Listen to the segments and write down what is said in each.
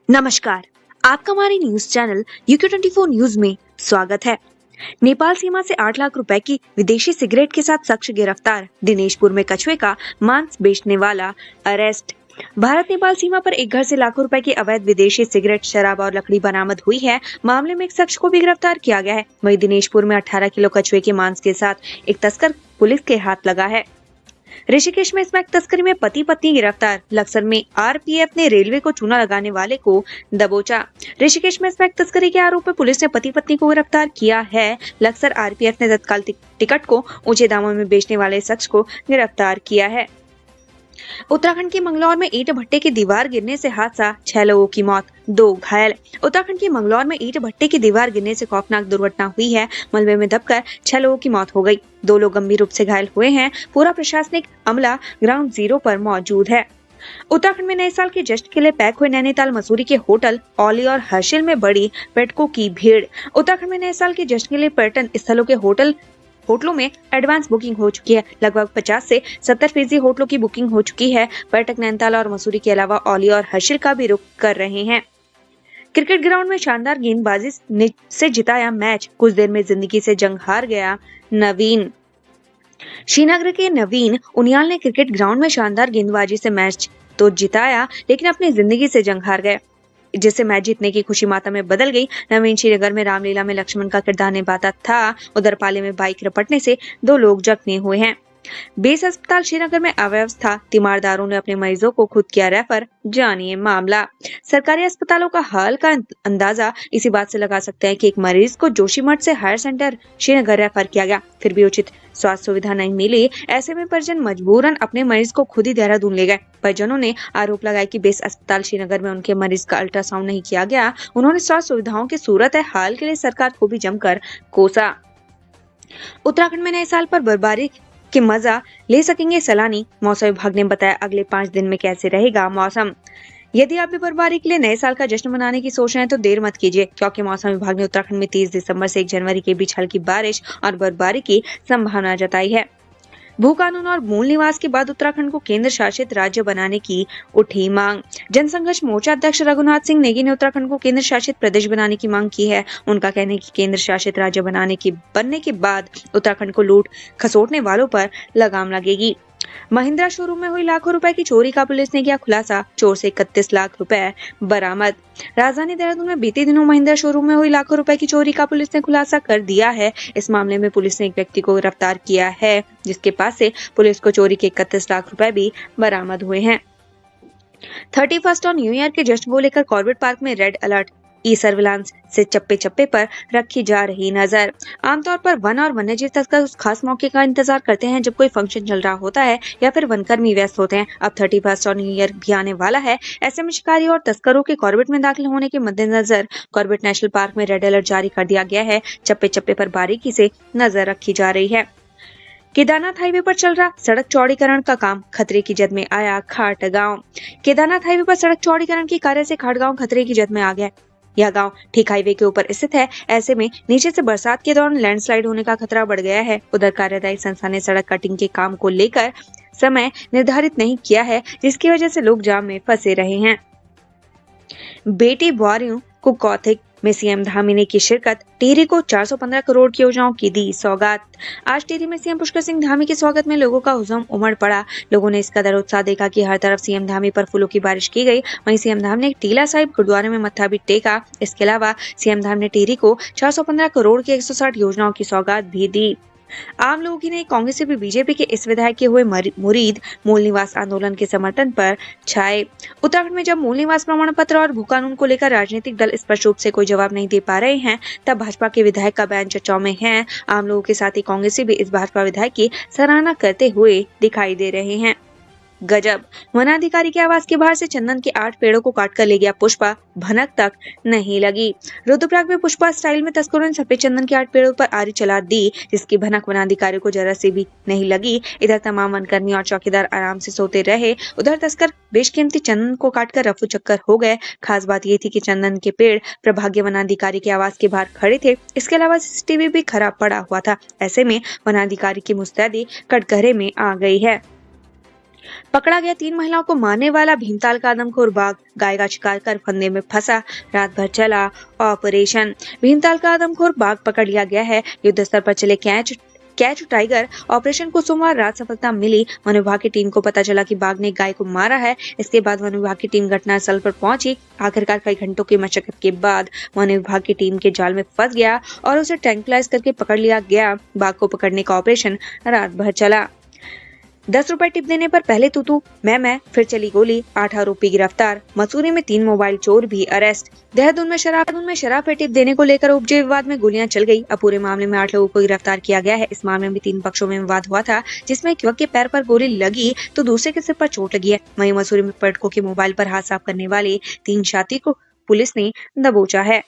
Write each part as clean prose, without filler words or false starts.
नमस्कार, आपका हमारे न्यूज चैनल UK24 न्यूज में स्वागत है। नेपाल सीमा से 8 लाख रुपए की विदेशी सिगरेट के साथ शख्स गिरफ्तार। दिनेशपुर में कछुए का मांस बेचने वाला अरेस्ट। भारत नेपाल सीमा पर एक घर से लाखों रुपए की अवैध विदेशी सिगरेट, शराब और लकड़ी बरामद हुई है। मामले में एक शख्स को भी गिरफ्तार किया गया है। वहीं दिनेशपुर में 18 किलो कछुए के मांस के साथ एक तस्कर पुलिस के हाथ लगा है। ऋषिकेश में स्मैक तस्करी में पति पत्नी गिरफ्तार। लक्सर में आरपीएफ ने रेलवे को चूना लगाने वाले को दबोचा। ऋषिकेश में स्मैक तस्करी के आरोप में पुलिस ने पति पत्नी को गिरफ्तार किया है। लक्सर आरपीएफ ने तत्काल टिकट को ऊंचे दामों में बेचने वाले शख्स को गिरफ्तार किया है। उत्तराखंड के मंगलौर में ईंट भट्टे की दीवार गिरने से हादसा, 6 लोगों की मौत, 2 घायल। उत्तराखंड के मंगलौर में ईंट भट्टे की दीवार गिरने से खौफनाक दुर्घटना हुई है। मलबे में दबकर 6 लोगों की मौत हो गई, 2 लोग गंभीर रूप से घायल हुए हैं। पूरा प्रशासनिक अमला ग्राउंड जीरो पर मौजूद है। उत्तराखंड में नए साल के जश्न के लिए पैक हुए नैनीताल मसूरी के होटल ओली और हर्षिल में बड़ी पर्यटकों की भीड़। उत्तराखंड में नए साल के जश्न के लिए पर्यटन स्थलों के होटलों में एडवांस बुकिंग हो चुकी है। लगभग 50 से 70% होटलों की बुकिंग हो चुकी है। पर्यटक नैनीताल और मसूरी के अलावा ओली और हर्षिल का भी रुख कर रहे हैं। क्रिकेट ग्राउंड में शानदार गेंदबाजी से जिताया मैच, कुछ देर में जिंदगी से जंग हार गया नवीन। श्रीनगर के नवीन उनियाल ने क्रिकेट ग्राउंड में शानदार गेंदबाजी से मैच तो जिताया, लेकिन अपनी जिंदगी से जंग हार गए, जिससे मैच जीतने की खुशी मातम में बदल गई। नवीन श्रीनगर में रामलीला में लक्ष्मण का किरदार निभाता था। उधर पाले में बाइक रपटने से 2 लोग जख्मी हुए हैं। बेस अस्पताल श्रीनगर में अव्यवस्था, तीमारदारों ने अपने मरीजों को खुद किया रेफर। जानिए मामला। सरकारी अस्पतालों का हाल का अंदाजा इसी बात से लगा सकते हैं कि एक मरीज को जोशीमठ से हायर सेंटर श्रीनगर रेफर किया गया, फिर भी उचित स्वास्थ्य सुविधा नहीं मिली। ऐसे में परिजन मजबूरन अपने मरीज को खुद ही देहरादून ले गए। परिजनों ने आरोप लगाया कि बेस अस्पताल श्रीनगर में उनके मरीज का अल्ट्रासाउंड नहीं किया गया। उन्होंने स्वास्थ्य सुविधाओं की सूरत हाल के लिए सरकार को भी जमकर कोसा। उत्तराखंड में नए साल पर बर्फबारी के मजा ले सकेंगे सैलानी। मौसम विभाग ने बताया अगले 5 दिन में कैसे रहेगा मौसम। यदि आप भी बर्फबारी के लिए नए साल का जश्न मनाने की सोच रहे हैं तो देर मत कीजिए, क्योंकि मौसम विभाग ने उत्तराखंड में 30 दिसंबर से 1 जनवरी के बीच हल्की बारिश और बर्फबारी की संभावना जताई है। भू कानून और मूल निवास के बाद उत्तराखंड को केंद्र शासित राज्य बनाने की उठी मांग। जनसंघर्ष मोर्चा अध्यक्ष रघुनाथ सिंह नेगी ने उत्तराखंड को केंद्र शासित प्रदेश बनाने की मांग की है। उनका कहना है कि केंद्र शासित राज्य बनने के बाद उत्तराखंड को लूट खसोटने वालों पर लगाम लगेगी। महिंद्रा शोरूम में हुई लाखों रुपए की चोरी का पुलिस ने किया खुलासा, चोर से 31 लाख रुपए बरामद। राजधानी देहरादून में बीते दिनों महिंद्रा शोरूम में हुई लाखों रुपए की चोरी का पुलिस ने खुलासा कर दिया है। इस मामले में पुलिस ने एक व्यक्ति को गिरफ्तार किया है, जिसके पास से पुलिस को चोरी के 31 लाख रुपए भी बरामद हुए हैं। 31 और न्यू ईयर के जश्न को लेकर कॉर्बेट पार्क में रेड अलर्ट। ई सर्विलांस से चप्पे चप्पे पर रखी जा रही नजर। आमतौर पर वन और वन्यजीव तस्कर उस खास मौके का इंतजार करते हैं जब कोई फंक्शन चल रहा होता है या फिर वनकर्मी व्यस्त होते हैं। अब 31 और न्यू ईयर भी आने वाला है। ऐसे में शिकारी और तस्करों के कॉर्बेट में दाखिल होने के मद्देनजर कॉर्बेट नेशनल पार्क में रेड अलर्ट जारी कर दिया गया है। चप्पे चप्पे पर बारीकी से नजर रखी जा रही है। केदारनाथ हाईवे पर चल रहा सड़क चौड़ीकरण का काम खतरे की जद में आया। खाटगांव। केदारनाथ हाईवे पर सड़क चौड़ीकरण के कार्य से खाटगांव खतरे की जद में आ गया। यह गांव ठीक हाईवे के ऊपर स्थित है। ऐसे में नीचे से बरसात के दौरान लैंडस्लाइड होने का खतरा बढ़ गया है। उधर कार्यदायी संस्था ने सड़क कटिंग के काम को लेकर समय निर्धारित नहीं किया है, जिसकी वजह से लोग जाम में फंसे रहे हैं। बेटी बुआरियों को कौथिग में सीएम धामी ने की शिरकत। टिहरी को 415 करोड़ की योजनाओं की दी सौगात। आज टिहरी में सीएम पुष्कर सिंह धामी के स्वागत में लोगों का हुजूम उमड़ पड़ा। लोगों ने इस कदर उत्साह देखा कि हर तरफ सीएम धामी पर फूलों की बारिश की गई। वहीं सीएम धाम ने टीला साहिब गुरुद्वारे में मत्था भी टेका। इसके अलावा सीएम धाम ने टिहरी को 415 करोड़ की 160 योजनाओं की सौगात भी दी। आम लोग ही नहीं, कांग्रेस से भी बीजेपी के इस विधायक के हुए मुरीद मूल निवास आंदोलन के समर्थन पर छाए। उत्तराखंड में जब मूल निवास प्रमाण पत्र और भू कानून को लेकर राजनीतिक दल स्पष्ट रूप से कोई जवाब नहीं दे पा रहे हैं, तब भाजपा के विधायक का बयान चर्चाओं में है। आम लोगों के साथ ही कांग्रेस भी इस भाजपा विधायक की सराहना करते हुए दिखाई दे रहे हैं। गजब। वनाधिकारी के आवास के बाहर से चंदन के 8 पेड़ों को काटकर ले गया पुष्पा, भनक तक नहीं लगी। रुद्रप्रयाग में पुष्पा स्टाइल में तस्करों ने सफेद चंदन के 8 पेड़ों पर आरी चला दी, जिसकी भनक वनाधिकारी को जरा से भी नहीं लगी। इधर तमाम वनकर्मी और चौकीदार आराम से सोते रहे। उधर तस्कर बेशकीमती चंदन को काटकर रफू चक्कर हो गए। खास बात ये थी कि चंदन के पेड़ प्रभाग्य वनाधिकारी के आवास के बाहर खड़े थे। इसके अलावा CCTV भी खराब पड़ा हुआ था। ऐसे में वनाधिकारी की मुस्तैदी कटघरे में आ गई है। पकड़ा गया 3 महिलाओं को मारने वाला भीमताल का आदमखोर बाघ, गाय का शिकार कर फंदे में फंसा, रात भर चला ऑपरेशन। भीमताल का आदमखोर बाघ पकड़ लिया गया है। युद्ध स्तर पर चले कैच टाइगर ऑपरेशन को सोमवार रात सफलता मिली। वन विभाग की टीम को पता चला कि बाघ ने गाय को मारा है। इसके बाद वन विभाग की टीम घटनास्थल पर पहुंची। आखिरकार कई घंटों की मशक्कत के बाद वन विभाग की टीम के जाल में फंस गया और उसे ट्रैंक्विलाइज करके पकड़ लिया गया। बाघ को पकड़ने का ऑपरेशन रात भर चला। 10 रुपए टिप देने पर पहले तू मैं फिर चली गोली, 8 आरोपी गिरफ्तार। मसूरी में 3 मोबाइल चोर भी अरेस्ट। देहरादून में शराब पे टिप देने को लेकर उपजे विवाद में गोलियां चल गई। अब पूरे मामले में 8 लोगों को गिरफ्तार किया गया है। इस मामले में 3 पक्षों में विवाद हुआ था, जिसमें एक युवक के पैर पर गोली लगी तो दूसरे के सिर पर चोट लगी है। वहीं मसूरी में पर्यटकों के मोबाइल पर हाथ साफ करने वाले 3 साथी को पुलिस ने दबोचा है।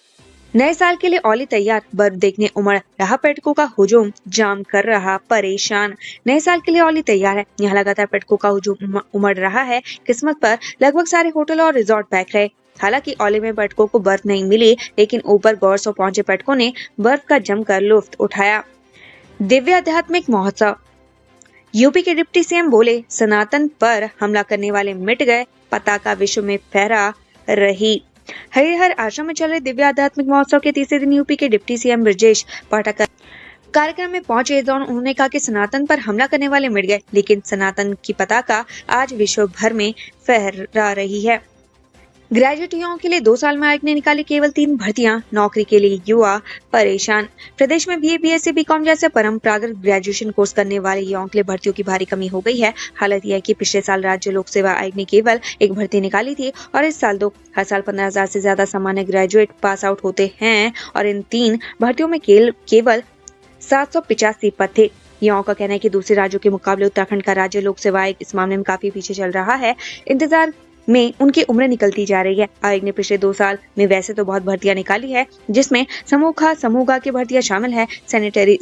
नए साल के लिए औली तैयार, बर्फ देखने उमड़ रहा पर्यटकों का हुजूम, जाम कर रहा परेशान। नए साल के लिए औली तैयार है। यहाँ लगातार पर्यटकों का हुजूम उमड़ रहा है। किस्मत पर लगभग सारे होटल और रिजॉर्ट पैक रहे। हालांकि औली में पर्यटकों को बर्फ नहीं मिली, लेकिन ऊपर गौर से पहुंचे पर्यटकों ने बर्फ का जमकर लुत्फ उठाया। दिव्य आध्यात्मिक महोत्सव। यूपी के डिप्टी सीएम बोले, सनातन पर हमला करने वाले मिट गए, पताका विश्व में फहरा रही। हरिहर आश्रम में चल रहे दिव्य आध्यात्मिक महोत्सव के तीसरे दिन यूपी के डिप्टी सीएम ब्रजेश पाठक कार्यक्रम में पहुंचे। इस दौरान उन्होंने कहा कि सनातन पर हमला करने वाले मिट गए, लेकिन सनातन की पताका आज विश्व भर में फहरा रही है। ग्रेजुएट युवाओं के लिए 2 साल में आयोग ने निकाली केवल 3 भर्तियां, नौकरी के लिए युवा परेशान। प्रदेश में बीए, बीएससी, बीकॉम जैसे परंपरागत ग्रेजुएशन कोर्स करने वाले युवाओं के लिए भर्तियों की भारी कमी हो गई है। हालत यह है कि पिछले साल राज्य लोक सेवा आयोग ने केवल 1 भर्ती निकाली थी और इस साल 2। हर साल 15,000 से ज्यादा सामान्य ग्रेजुएट पास आउट होते हैं और इन 3 भर्तियों में केवल 785 पद थे। युवाओं का कहना है कि दूसरे राज्यों के मुकाबले उत्तराखंड का राज्य लोक सेवा आयोग इस मामले में काफी पीछे चल रहा है। इंतजार में उनकी उम्र निकलती जा रही है। आयोग ने पिछले 2 साल में वैसे तो बहुत भर्तियां निकाली है, जिसमें समूह की भर्तियां शामिल है। सैनिटरी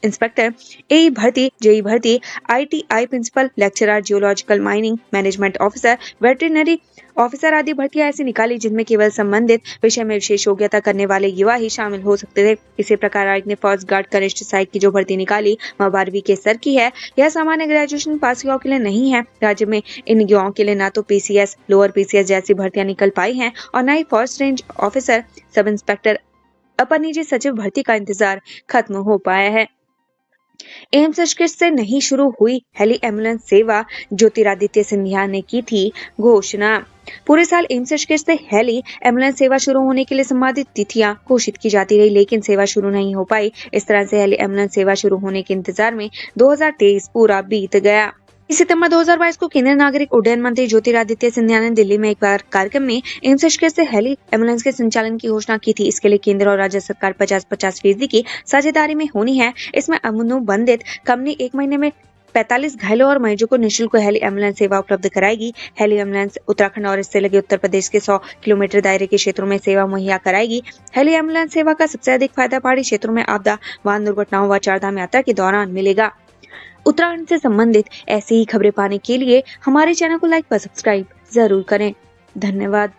इंस्पेक्टर, एई भर्ती, जेई भर्ती, ITI principal, lecturer, geological mining management officer, veterinary officer आदि भर्तियां ऐसी निकाली जिनमें केवल संबंधित विषय में विशेष योग्यता करने वाले युवा ही शामिल हो सकते थे। इसी प्रकार आयोग ने फर्स्ट गार्ड कनिष्ठ सहायक की जो भर्ती निकाली वह 12वीं के स्तर की है। यह सामान्य ग्रेजुएशन पास युवाओं के लिए नहीं है। राज्य में इन युवाओं के लिए न तो पीसीएस, लोअर पीसीएस जैसी भर्तियां निकल पाई हैं और न ही forest range officer, sub inspector, अपर निजी सचिव भर्ती का इंतजार खत्म हो पाया है। एम्स ऋषिकेश से नहीं शुरू हुई हेली एम्बुलेंस सेवा, ज्योतिरादित्य सिंधिया ने की थी घोषणा। पूरे साल एम्स ऋषिकेश से हेली एम्बुलेंस सेवा शुरू होने के लिए संबंधित तिथियां घोषित की जाती रही, लेकिन सेवा शुरू नहीं हो पाई। इस तरह से हेली एम्बुलेंस सेवा शुरू होने के इंतजार में 2023 पूरा बीत गया। सितंबर 2022 को केंद्रीय नागरिक उड्डयन मंत्री ज्योतिरादित्य सिंधिया ने दिल्ली में एक बार कार्यक्रम में एम्स ऋषिकेश से हेली एम्बुलेंस के संचालन की घोषणा की थी। इसके लिए केंद्र और राज्य सरकार 50-50% की साझेदारी में होनी है। इसमें अनुबंधित कंपनी 1 महीने में 45 घायलों और मरीजों को निःशुल्क हेली एम्बुलेंस सेवा उपलब्ध कराएगी। हेली एम्बुलेंस उत्तराखंड और इससे लगे उत्तर प्रदेश के 100 किलोमीटर दायरे के क्षेत्रों में सेवा मुहैया कराएगी। हेली एम्बुलेंस सेवा का सबसे अधिक फायदा पहाड़ी क्षेत्रों में आपदा, वाहन दुर्घटनाओं व चारधाम यात्रा के दौरान मिलेगा। उत्तराखंड से संबंधित ऐसी ही खबरें पाने के लिए हमारे चैनल को लाइक व सब्सक्राइब जरूर करें। धन्यवाद।